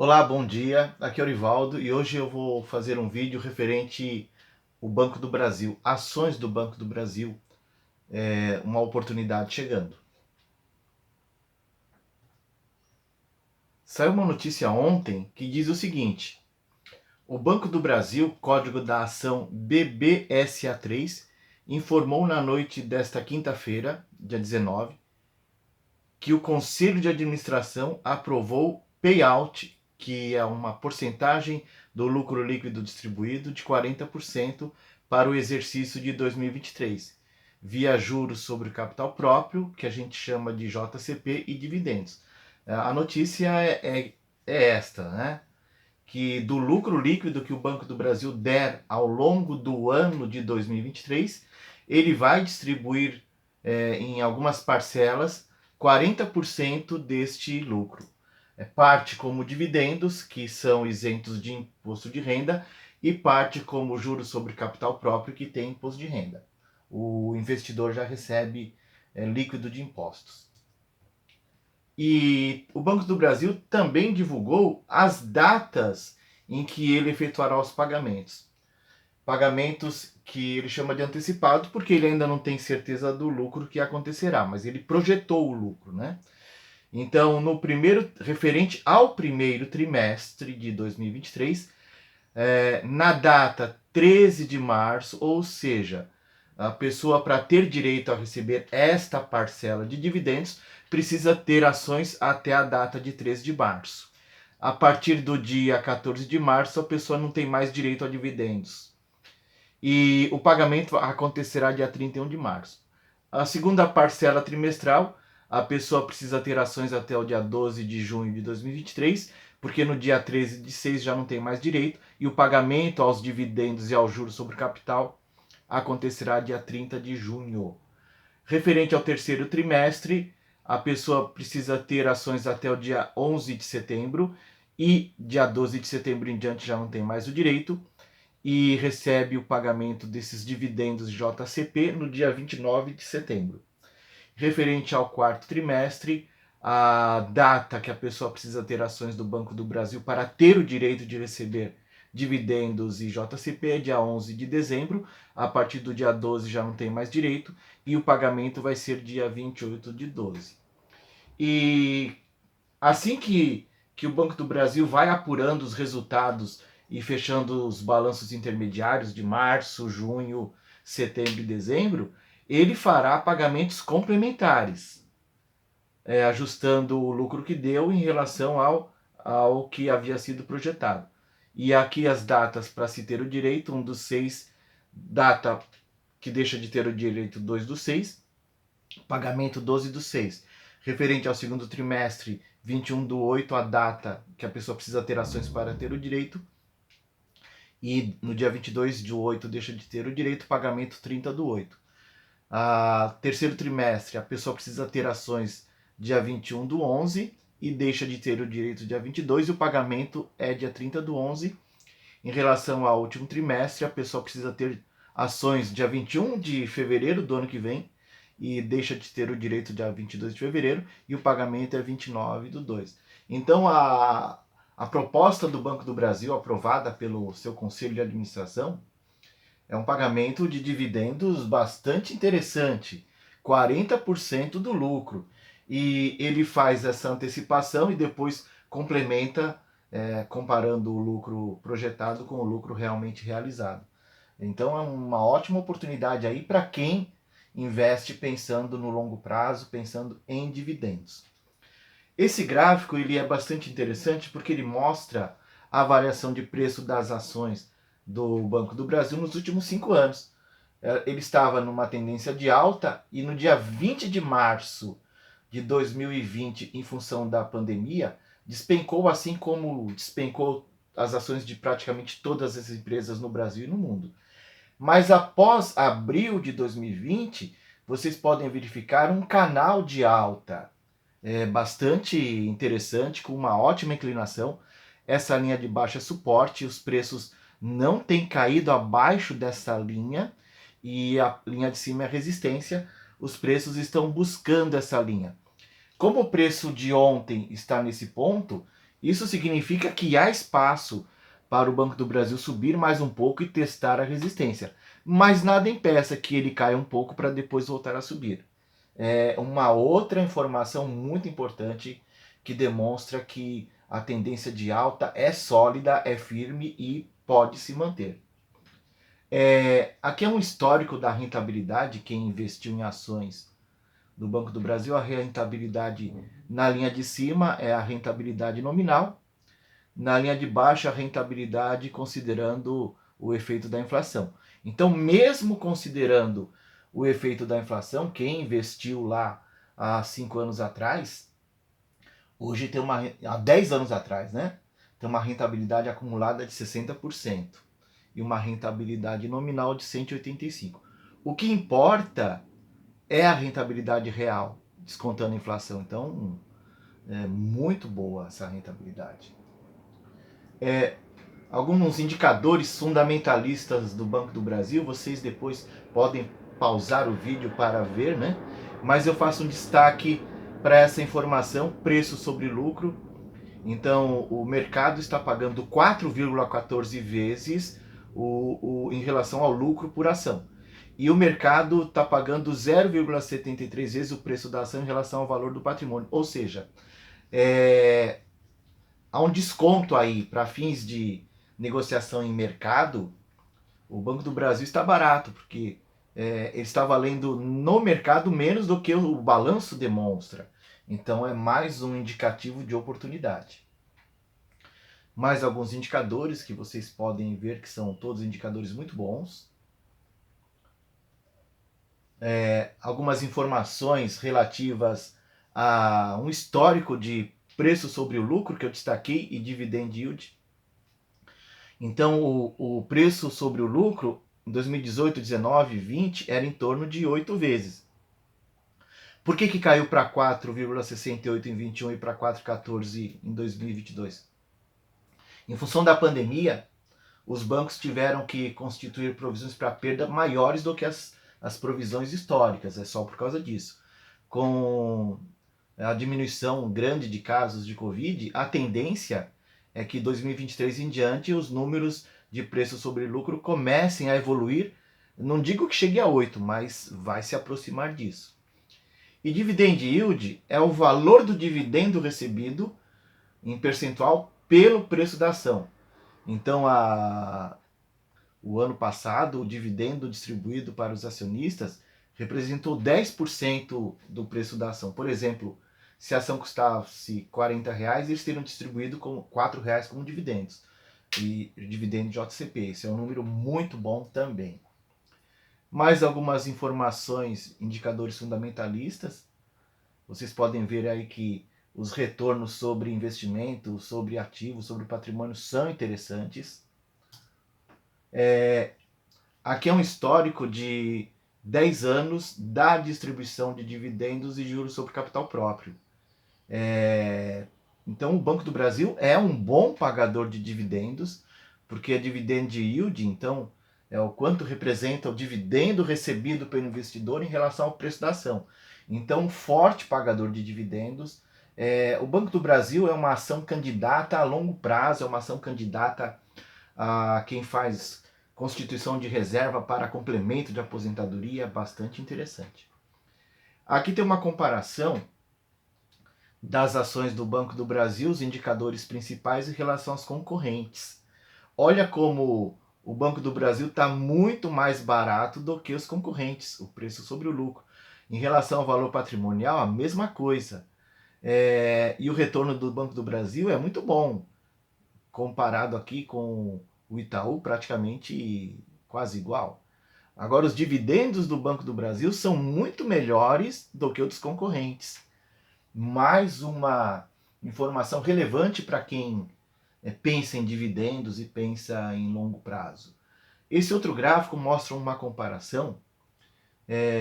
Olá, bom dia. Aqui é o Orivaldo e hoje eu vou fazer um vídeo referente ao Banco do Brasil, ações do Banco do Brasil, uma oportunidade chegando. Saiu uma notícia ontem que diz o seguinte: o Banco do Brasil, código da ação BBSA3, informou na noite desta quinta-feira, dia 19, que o Conselho de Administração aprovou payout, que é uma porcentagem do lucro líquido distribuído de 40% para o exercício de 2023, via juros sobre o capital próprio, que a gente chama de JCP, e dividendos. A notícia é esta, né? Que do lucro líquido que o Banco do Brasil der ao longo do ano de 2023, ele vai distribuir em algumas parcelas 40% deste lucro. Parte como dividendos, que são isentos de imposto de renda, e parte como juros sobre capital próprio, que tem imposto de renda. O investidor já recebe líquido de impostos. E o Banco do Brasil também divulgou as datas em que ele efetuará os pagamentos. Pagamentos que ele chama de antecipado, porque ele ainda não tem certeza do lucro que acontecerá, mas ele projetou o lucro, né? Então, no primeiro, referente ao primeiro trimestre de 2023, na data 13 de março, ou seja, a pessoa, para ter direito a receber esta parcela de dividendos, precisa ter ações até a data de 13 de março. A partir do dia 14 de março, a pessoa não tem mais direito a dividendos. E o pagamento acontecerá dia 31 de março. A segunda parcela trimestral, a pessoa precisa ter ações até o dia 12 de junho de 2023, porque no dia 13 de 6 já não tem mais direito, e o pagamento aos dividendos e aos juros sobre capital acontecerá dia 30 de junho. Referente ao terceiro trimestre, a pessoa precisa ter ações até o dia 11 de setembro, e dia 12 de setembro em diante já não tem mais o direito, e recebe o pagamento desses dividendos JCP no dia 29 de setembro. Referente ao quarto trimestre, a data que a pessoa precisa ter ações do Banco do Brasil para ter o direito de receber dividendos e JCP é dia 11 de dezembro, a partir do dia 12 já não tem mais direito, e o pagamento vai ser dia 28 de 12. E assim que o Banco do Brasil vai apurando os resultados e fechando os balanços intermediários de março, junho, setembro e dezembro, ele fará pagamentos complementares, ajustando o lucro que deu em relação ao que havia sido projetado. E aqui as datas para se ter o direito: 1 do 6, data que deixa de ter o direito 2 do 6, pagamento 12 do 6. Referente ao segundo trimestre, 21 do 8, a data que a pessoa precisa ter ações para ter o direito. E no dia 22 de 8 deixa de ter o direito, pagamento 30 do 8. Terceiro trimestre, a pessoa precisa ter ações dia 21 do 11 e deixa de ter o direito dia 22, e o pagamento é dia 30 do 11. Em relação ao último trimestre, a pessoa precisa ter ações dia 21 de fevereiro do ano que vem e deixa de ter o direito dia 22 de fevereiro, e o pagamento é 29 do 2. Então, a proposta do Banco do Brasil, aprovada pelo seu Conselho de Administração, é um pagamento de dividendos bastante interessante, 40% do lucro. E ele faz essa antecipação e depois complementa, comparando o lucro projetado com o lucro realmente realizado. Então é uma ótima oportunidade aí para quem investe pensando no longo prazo, pensando em dividendos. Esse gráfico ele é bastante interessante porque ele mostra a variação de preço das ações do Banco do Brasil nos últimos 5 anos. Ele estava numa tendência de alta e no dia 20 de março de 2020, em função da pandemia, despencou, assim como despencou as ações de praticamente todas as empresas no Brasil e no mundo. Mas após abril de 2020, vocês podem verificar um canal de alta bastante interessante, com uma ótima inclinação. Essa linha de baixo é suporte, os preços não têm caído abaixo dessa linha, e a linha de cima é resistência. Os preços estão buscando essa linha. Como o preço de ontem está nesse ponto, Isso significa que há espaço para o Banco do Brasil subir mais um pouco e testar a resistência. Mas nada impeça que ele caia um pouco para depois voltar a subir. É uma outra informação muito importante que demonstra que a tendência de alta é sólida, é firme e pode se manter. Aqui é um histórico da rentabilidade. Quem investiu em ações do Banco do Brasil, a rentabilidade na linha de cima é a rentabilidade nominal, na linha de baixo a rentabilidade considerando o efeito da inflação. Então, mesmo considerando o efeito da inflação, quem investiu lá há 5 anos atrás, hoje tem há 10 anos atrás, né? Tem uma rentabilidade acumulada de 60% e uma rentabilidade nominal de 185%. O que importa é a rentabilidade real, descontando a inflação. Então, é muito boa essa rentabilidade. Alguns indicadores fundamentalistas do Banco do Brasil, vocês depois podem pausar o vídeo para ver, né? Mas eu faço um destaque para essa informação, preço sobre lucro. Então, o mercado está pagando 4,14 vezes em relação ao lucro por ação. E o mercado está pagando 0,73 vezes o preço da ação em relação ao valor do patrimônio. Ou seja, há um desconto aí para fins de negociação em mercado. O Banco do Brasil está barato, porque ele está valendo no mercado menos do que o balanço demonstra. Então é mais um indicativo de oportunidade. Mais alguns indicadores que vocês podem ver que são todos indicadores muito bons. Algumas informações relativas a um histórico de preço sobre o lucro que eu destaquei e dividend yield. Então o preço sobre o lucro em 2018, 19, 20 era em torno de 8 vezes. Por que caiu para 4,68 em 21 e para 4,14 em 2022? Em função da pandemia, os bancos tiveram que constituir provisões para perda maiores do que as provisões históricas. É só por causa disso. Com a diminuição grande de casos de Covid, a tendência é que 2023 em diante os números de preço sobre lucro comecem a evoluir. Não digo que chegue a 8, mas vai se aproximar disso. E dividend yield é o valor do dividendo recebido em percentual pelo preço da ação. Então, o ano passado, o dividendo distribuído para os acionistas representou 10% do preço da ação. Por exemplo, se a ação custasse R$40, eles teriam distribuído como R$4 como dividendos. E dividendo de JCP. Esse é um número muito bom também. Mais algumas informações, indicadores fundamentalistas. Vocês podem ver aí que os retornos sobre investimento, sobre ativos, sobre patrimônio são interessantes. Aqui é um histórico de 10 anos da distribuição de dividendos e juros sobre capital próprio. Então o Banco do Brasil é um bom pagador de dividendos, porque a dividend yield, então, é o quanto representa o dividendo recebido pelo investidor em relação ao preço da ação. Então, um forte pagador de dividendos. O Banco do Brasil é uma ação candidata a longo prazo, é uma ação candidata a quem faz constituição de reserva para complemento de aposentadoria, bastante interessante. Aqui tem uma comparação das ações do Banco do Brasil, os indicadores principais em relação aos concorrentes. Olha como o Banco do Brasil está muito mais barato do que os concorrentes, o preço sobre o lucro. Em relação ao valor patrimonial, a mesma coisa. E o retorno do Banco do Brasil é muito bom, comparado aqui com o Itaú, praticamente quase igual. Agora, os dividendos do Banco do Brasil são muito melhores do que os dos concorrentes. Mais uma informação relevante para quem pensa em dividendos e pensa em longo prazo. Esse outro gráfico mostra uma comparação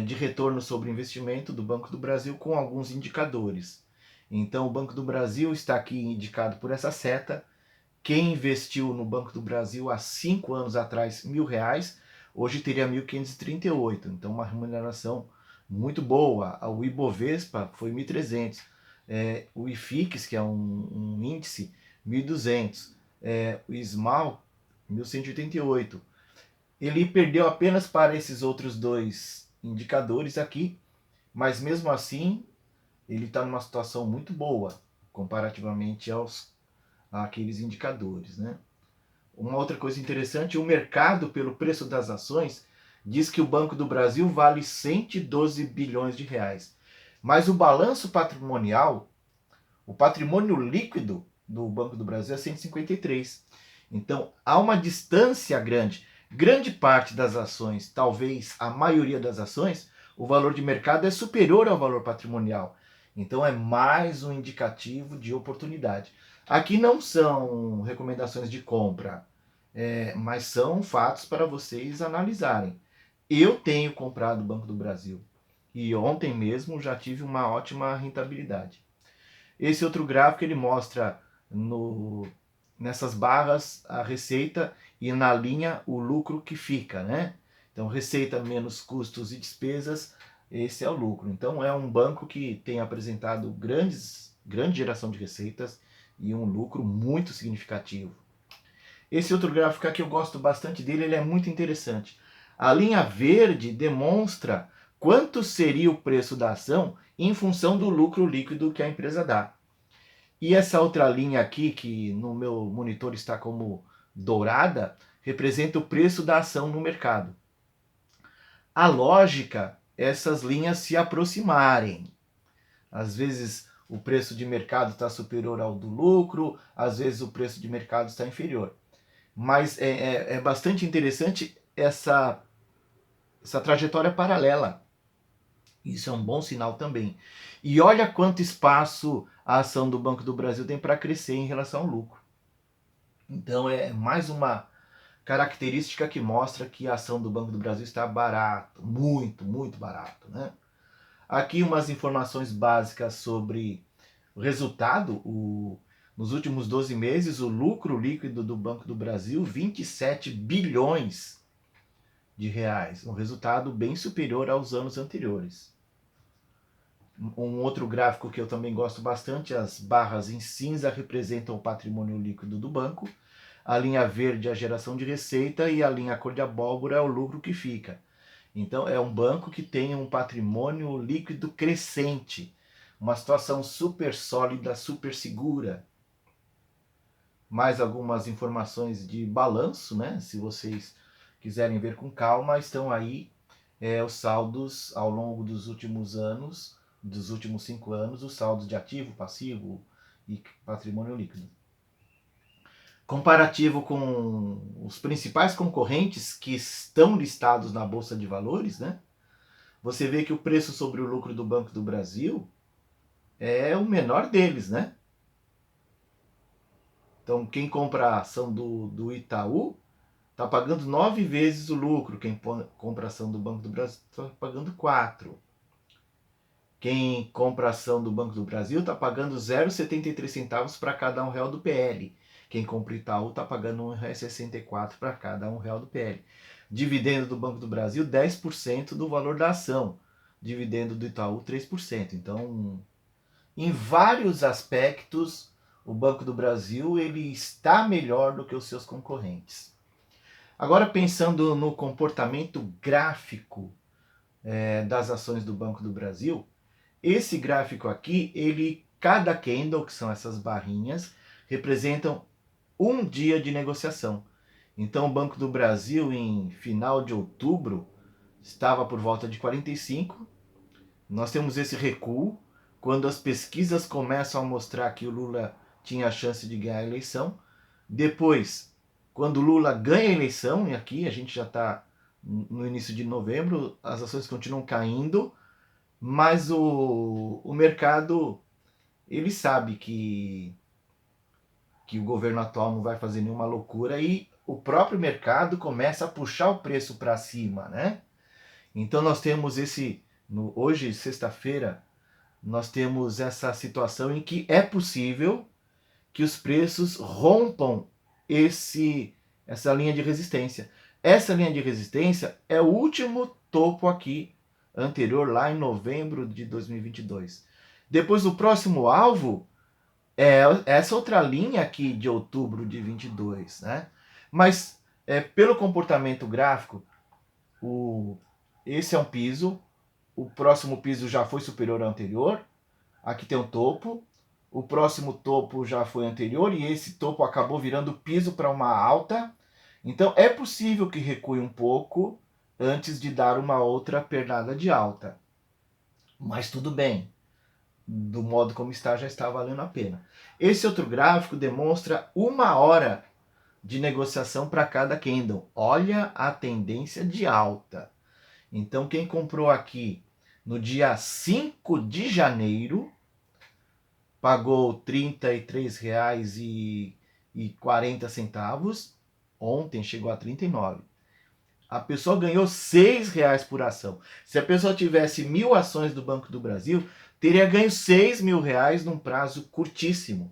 de retorno sobre investimento do Banco do Brasil com alguns indicadores. Então, o Banco do Brasil está aqui indicado por essa seta. Quem investiu no Banco do Brasil há 5 anos atrás R$1.000, hoje teria 1.538. Então, uma remuneração muito boa. O Ibovespa foi 1.300. o IFIX, que é um índice, 1.200, o SMAL, 1.188. Ele perdeu apenas para esses outros dois indicadores aqui, mas mesmo assim ele está numa situação muito boa comparativamente àqueles indicadores, né? Uma outra coisa interessante, o mercado, pelo preço das ações, diz que o Banco do Brasil vale 112 bilhões de reais. Mas o balanço patrimonial, o patrimônio líquido do Banco do Brasil é 153. Então há uma distância grande. Grande parte das ações, talvez a maioria das ações, o valor de mercado é superior ao valor patrimonial. Então é mais um indicativo de oportunidade. Aqui não são recomendações de compra, mas são fatos para vocês analisarem. Eu tenho comprado o Banco do Brasil e ontem mesmo já tive uma ótima rentabilidade. Esse outro gráfico ele mostra nessas barras a receita e na linha o lucro que fica, né? Então receita menos custos e despesas, esse é o lucro. Então é um banco que tem apresentado grande geração de receitas e um lucro muito significativo. Esse outro gráfico aqui eu gosto bastante dele, ele é muito interessante. A linha verde demonstra quanto seria o preço da ação em função do lucro líquido que a empresa dá. E essa outra linha aqui, que no meu monitor está como dourada, representa o preço da ação no mercado. A lógica é essas linhas se aproximarem. Às vezes o preço de mercado está superior ao do lucro, às vezes o preço de mercado está inferior. Mas é bastante interessante essa trajetória paralela. Isso é um bom sinal também. E olha quanto espaço a ação do Banco do Brasil tem para crescer em relação ao lucro. Então é mais uma característica que mostra que a ação do Banco do Brasil está barato, muito barato, né? Aqui umas informações básicas sobre o resultado. Nos últimos 12 meses, o lucro líquido do Banco do Brasil, 27 bilhões de reais, um resultado bem superior aos anos anteriores. Um outro gráfico que eu também gosto bastante, as barras em cinza representam o patrimônio líquido do banco, a linha verde é a geração de receita e a linha cor de abóbora é o lucro que fica. Então é um banco que tem um patrimônio líquido crescente, uma situação super sólida, super segura. Mais algumas informações de balanço, né? Se vocês quiserem ver com calma, estão aí os saldos ao longo dos últimos anos, dos últimos 5 anos, os saldos de ativo, passivo e patrimônio líquido. Comparativo com os principais concorrentes que estão listados na Bolsa de Valores, né? Você vê que o preço sobre o lucro do Banco do Brasil é o menor deles, né? Então, quem compra a ação do Itaú está pagando 9 vezes o lucro. Quem compra a ação do Banco do Brasil está pagando 4. Quem compra a ação do Banco do Brasil está pagando 0,73 centavos para cada R$1 do PL. Quem compra Itaú está pagando R$1,64 para cada R$1 do PL. Dividendo do Banco do Brasil, 10% do valor da ação. Dividendo do Itaú, 3%. Então, em vários aspectos, o Banco do Brasil ele está melhor do que os seus concorrentes. Agora, pensando no comportamento gráfico das ações do Banco do Brasil, esse gráfico aqui, cada candle, que são essas barrinhas, representam um dia de negociação. Então o Banco do Brasil, em final de outubro, estava por volta de 45. Nós temos esse recuo, quando as pesquisas começam a mostrar que o Lula tinha a chance de ganhar a eleição. Depois, quando o Lula ganha a eleição, e aqui a gente já está no início de novembro, as ações continuam caindo, mas o mercado ele sabe que o governo atual não vai fazer nenhuma loucura e o próprio mercado começa a puxar o preço para cima, né? Então nós temos hoje, sexta-feira, nós temos essa situação em que é possível que os preços rompam essa linha de resistência. Essa linha de resistência é o último topo aqui anterior, lá em novembro de 2022. Depois o próximo alvo é essa outra linha aqui de outubro de 22, né? Mas pelo comportamento gráfico, esse é um piso, o próximo piso já foi superior ao anterior, aqui tem um topo, o próximo topo já foi anterior e esse topo acabou virando piso para uma alta. Então é possível que recue um pouco antes de dar uma outra pernada de alta. Mas tudo bem, do modo como está, já está valendo a pena. Esse outro gráfico demonstra 1 hora de negociação para cada candle. Olha a tendência de alta. Então quem comprou aqui no dia 5 de janeiro pagou R$ 33,40. Ontem chegou a 39. A pessoa ganhou R$ 6 por ação. Se a pessoa tivesse 1.000 ações do Banco do Brasil, teria ganho R$ 6.000 num prazo curtíssimo.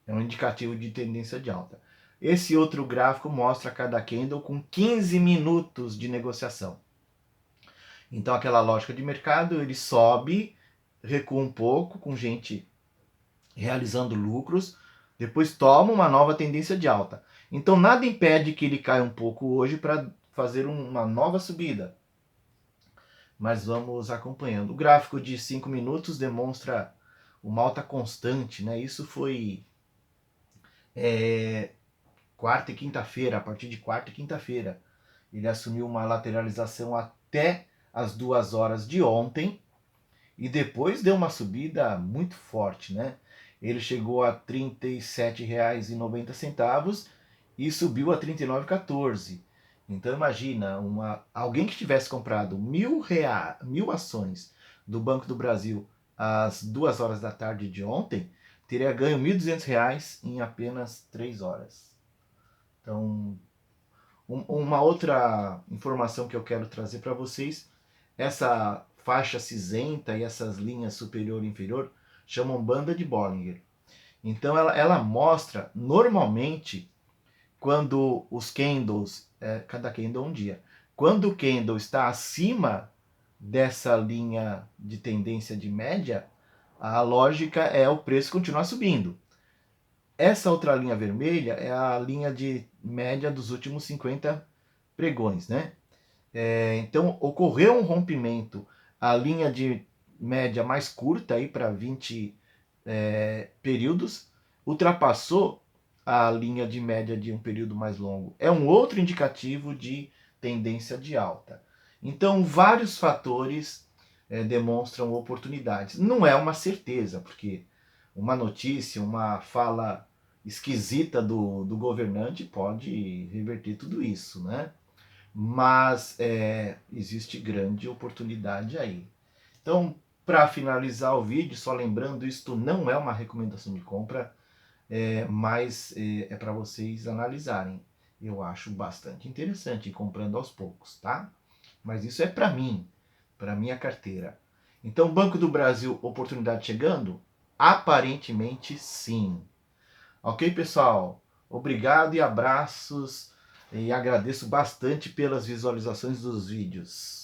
É um indicativo de tendência de alta. Esse outro gráfico mostra cada candle com 15 minutos de negociação. Então, aquela lógica de mercado, ele sobe, recua um pouco, com gente realizando lucros, depois toma uma nova tendência de alta. Então, nada impede que ele caia um pouco hoje para fazer uma nova subida. Mas vamos acompanhando. O gráfico de 5 minutos demonstra uma alta constante, né? Isso foi quarta e quinta-feira, a partir de quarta e quinta-feira. Ele assumiu uma lateralização até as 2 horas de ontem e depois deu uma subida muito forte, né? Ele chegou a R$ 37,90 e subiu a R$ 39,14. Então imagina, alguém que tivesse comprado 1.000 ações do Banco do Brasil às 2 horas da tarde de ontem, teria ganho R$ 1.200 em apenas 3 horas. Então, uma outra informação que eu quero trazer para vocês, essa faixa cinzenta e essas linhas superior e inferior chamam banda de Bollinger. Então ela mostra normalmente quando os candles, cada candle é um dia, quando o candle está acima dessa linha de tendência de média, a lógica é o preço continuar subindo. Essa outra linha vermelha é a linha de média dos últimos 50 pregões, né? Então ocorreu um rompimento, a linha de média mais curta aí para 20 períodos, ultrapassou a linha de média de um período mais longo. É um outro indicativo de tendência de alta. Então vários fatores demonstram oportunidades. Não é uma certeza, porque uma notícia, uma fala esquisita do governante pode reverter tudo isso, né? Mas existe grande oportunidade aí. Então, para finalizar o vídeo, só lembrando, isto não é uma recomendação de compra, mas é para vocês analisarem. Eu acho bastante interessante ir comprando aos poucos, tá? Mas isso é para mim, para minha carteira. Então, Banco do Brasil, oportunidade chegando? Aparentemente sim. Ok, pessoal? Obrigado e abraços. E agradeço bastante pelas visualizações dos vídeos.